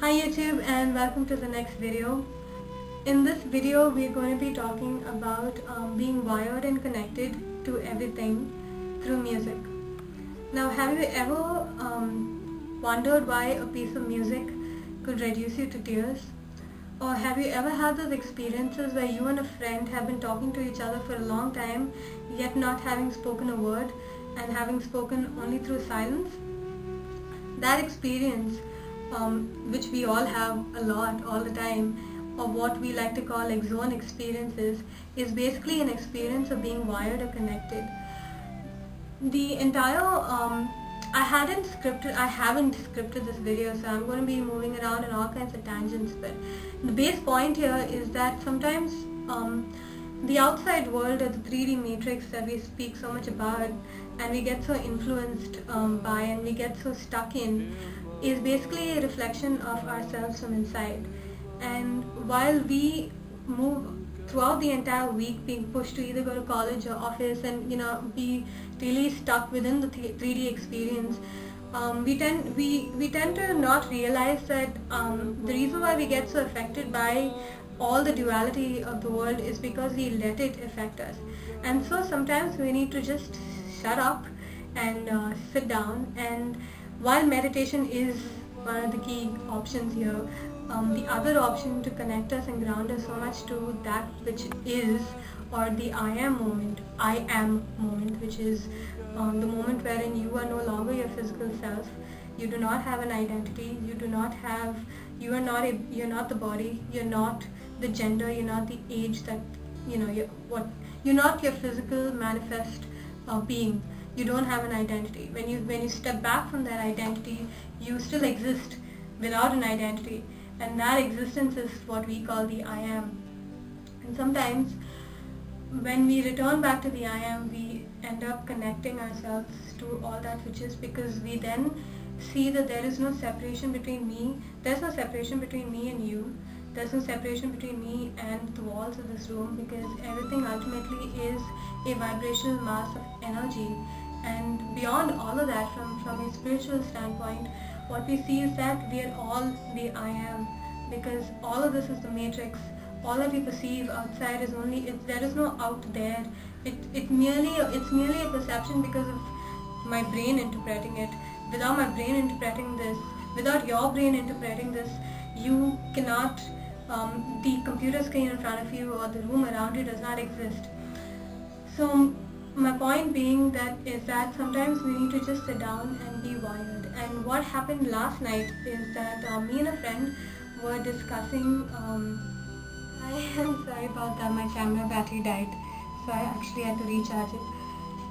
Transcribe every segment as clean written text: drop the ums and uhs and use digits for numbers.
Hi YouTube and welcome to the next video. In this video we are going to be talking about being wired and connected to everything through music. Now, have you ever wondered why a piece of music could reduce you to tears? Or have you ever had those experiences where you and a friend have been talking to each other for a long time yet not having spoken a word and having spoken only through silence? That experience, which we all have a lot all the time, or what we like to call like zone experiences, is basically an experience of being wired or connected. The entire I haven't scripted this video, so I'm going to be moving around in all kinds of tangents, but the base point here is that sometimes the outside world or the 3D matrix that we speak so much about and we get so influenced by and we get so stuck in is basically a reflection of ourselves from inside. And while we move throughout the entire week being pushed to either go to college or office and be really stuck within the 3D experience, we tend to not realize that the reason why we get so affected by all the duality of the world is because we let it affect us. And so sometimes we need to just shut up and sit down. And while meditation is one of the key options here, the other option to connect us and ground us so much to that which is, or the I am moment, which is the moment wherein you are no longer your physical self. You do not have an identity. You're not the body. You're not the gender. You're not the age that you're not your physical manifest being. You don't have an identity. When you step back from that identity, you still exist without an identity, and that existence is what we call the I am. And sometimes when we return back to the I am, we end up connecting ourselves to all that which is, because we then see that there is no separation between me. There's no separation between me and you. There's no separation between me and the walls of this room, because everything ultimately is a vibrational mass of energy. And beyond all of that, from a spiritual standpoint, what we see is that we are all the I am, because all of this is the matrix. All that we perceive outside is there is no out there. It's merely a perception because of my brain interpreting it. Without my brain interpreting this, without your brain interpreting this, you cannot, the computer screen in front of you or the room around you does not exist. So my point being is that sometimes we need to just sit down and be wired. And what happened last night is that me and a friend were discussing, I am sorry about that, my camera battery died, so I actually had to recharge it.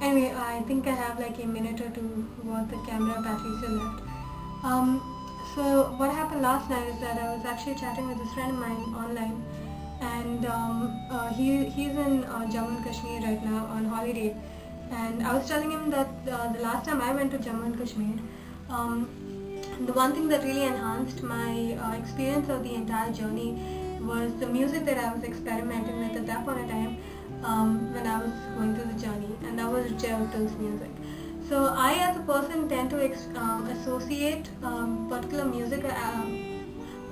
Anyway, I think I have like a minute or two worth of camera battery still left. So what happened last night is that I was actually chatting with this friend of mine online, and he's in Jammu and Kashmir right now on holiday. And I was telling him that the last time I went to Jammu and Kashmir, the one thing that really enhanced my experience of the entire journey was the music that I was experimenting with at that point in time when I was going through the journey, and that was Jai Uttal's music. So I, as a person, tend to associate particular music,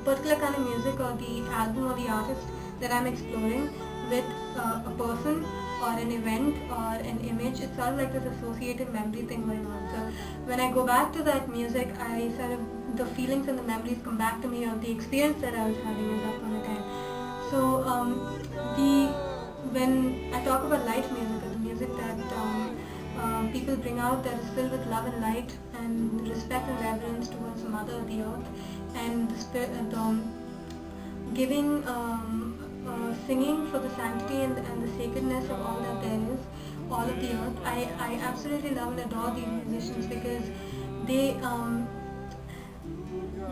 particular kind of music, or the album or the artist that I'm exploring with a person or an event or an image. It's sort of like this associative memory thing going on. So when I go back to that music, I sort of, the feelings and the memories come back to me of the experience that I was having at that point in time. So when I talk about light music, or the music that people bring out that is filled with love and light and respect and reverence towards Mother the Earth, and the spirit, giving, singing for the sanctity and the sacredness of all that there is, all of the earth. I absolutely love and adore these musicians, because they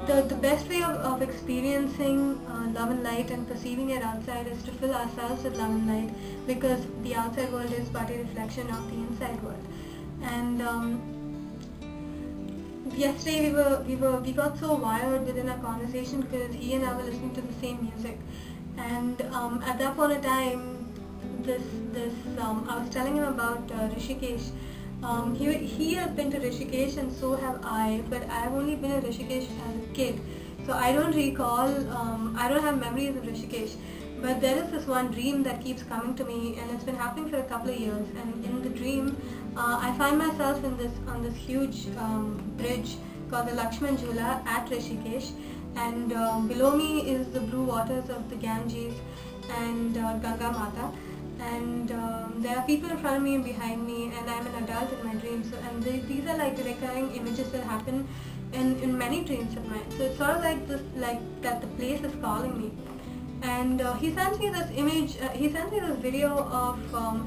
the best way of experiencing love and light and perceiving it outside is to fill ourselves with love and light, because the outside world is but a reflection of the inside world. And yesterday we got so wired within our conversation because he and I were listening to the same music. And at that point in time, I was telling him about Rishikesh. He has been to Rishikesh and so have I, but I have only been to Rishikesh as a kid. So I don't recall, I don't have memories of Rishikesh, but there is this one dream that keeps coming to me, and it's been happening for a couple of years. And in the dream, I find myself on this huge bridge called the Lakshman Jhula at Rishikesh, and below me is the blue waters of the Ganges and Ganga Mata. And there are people in front of me and behind me, and I'm an adult in my dreams. So, and these are like the recurring images that happen in many dreams of mine. So it's sort of like this, like that the place is calling me. And he sends me this image. He sends me this video of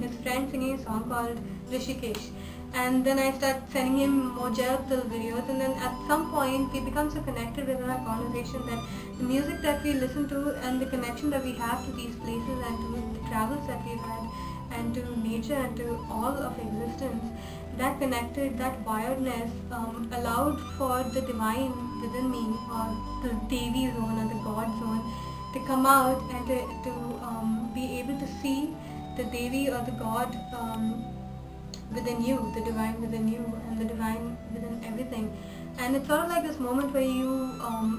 his friend singing a song called Rishikesh. And then I start sending him more little videos, and then at some point we become so connected within our conversation that the music that we listen to and the connection that we have to these places and to the travels that we've had and to nature and to all of existence, that connected, that wiredness allowed for the divine within me, or the Devi zone or the God zone, to come out and to be able to see the Devi or the God within you, the divine within you, and the divine within everything. And it's sort of like this moment where you,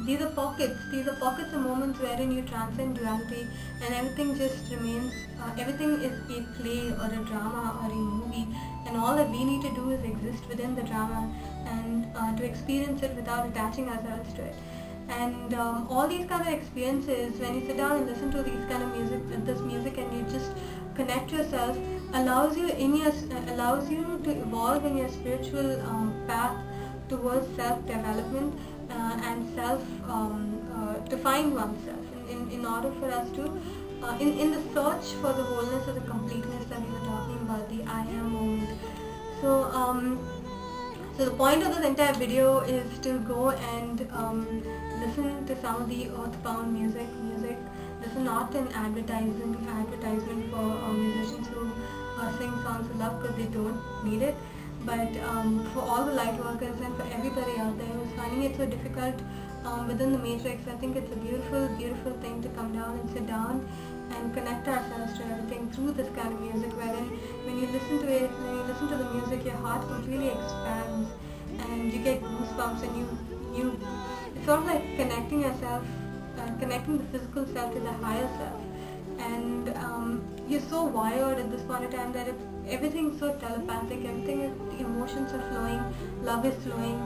these are pockets of moments wherein you transcend duality and everything just remains, everything is a play or a drama or a movie, and all that we need to do is exist within the drama and to experience it without attaching ourselves to it. And all these kind of experiences, when you sit down and listen to these kind of music, this music, and you just connect yourself, allows you to evolve in your spiritual path towards self-development and to find oneself. In order for us to, in the search for the wholeness or the completeness that we were talking about, the I am moment. So the point of this entire video is to go and listen to some of the earthbound music. This is not an advertisement for musicians who sing songs of love, because they don't need it. But for all the light workers and for everybody out there who's finding it so difficult within the matrix, I think it's a beautiful, beautiful thing to come down and sit down and connect ourselves to everything through this kind of music, wherein when you listen to it, when you listen to the music, your heart completely expands and you get goosebumps, and you it's sort of like connecting yourself, connecting the physical self to the higher self. And you're so wired at this point in time that everything's so telepathic, everything is, the emotions are flowing, love is flowing,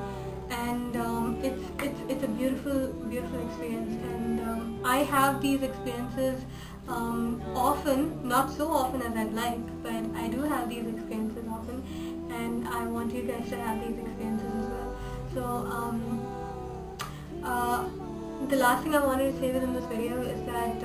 and it's a beautiful, beautiful experience. And I have these experiences often, not so often as I'd like, but I do have these experiences often, and I want you guys to have these experiences as well. So the last thing I wanted to say within this video is that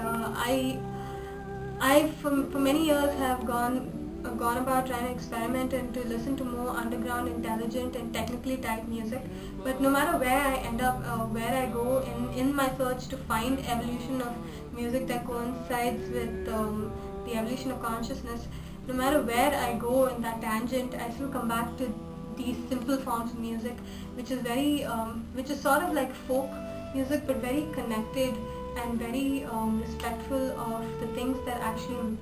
I for many years have gone about trying to experiment and to listen to more underground, intelligent and technically type music. But no matter where I end up, where I go in my search to find evolution of music that coincides with the evolution of consciousness, no matter where I go in that tangent, I still come back to these simple forms of music, which is very, which is sort of like folk music, but very connected and very respectful of the things that actually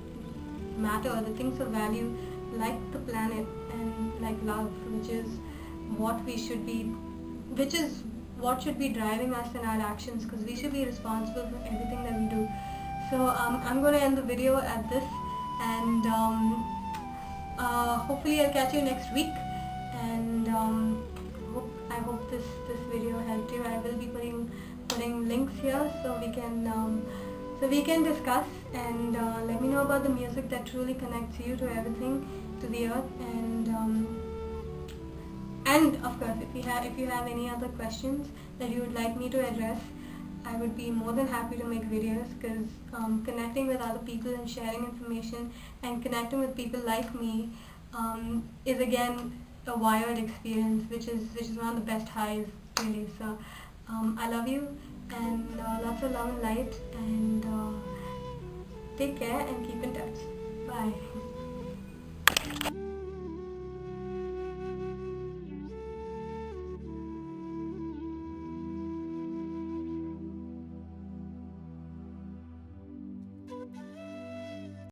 matter, the things of value, like the planet and like love, which is what we should be, which is what should be driving us in our actions, because we should be responsible for everything that we do. So I'm going to end the video at this, and hopefully I'll catch you next week. And I hope this video helped you. I will be putting links here so we can discuss, and let me know about the music that truly connects you to everything, to the earth, and of course, if you have any other questions that you would like me to address, I would be more than happy to make videos, because connecting with other people and sharing information and connecting with people like me is again a wired experience, which is one of the best highs, really. So I love you, and lots of love and light, and take care and keep in touch. Bye.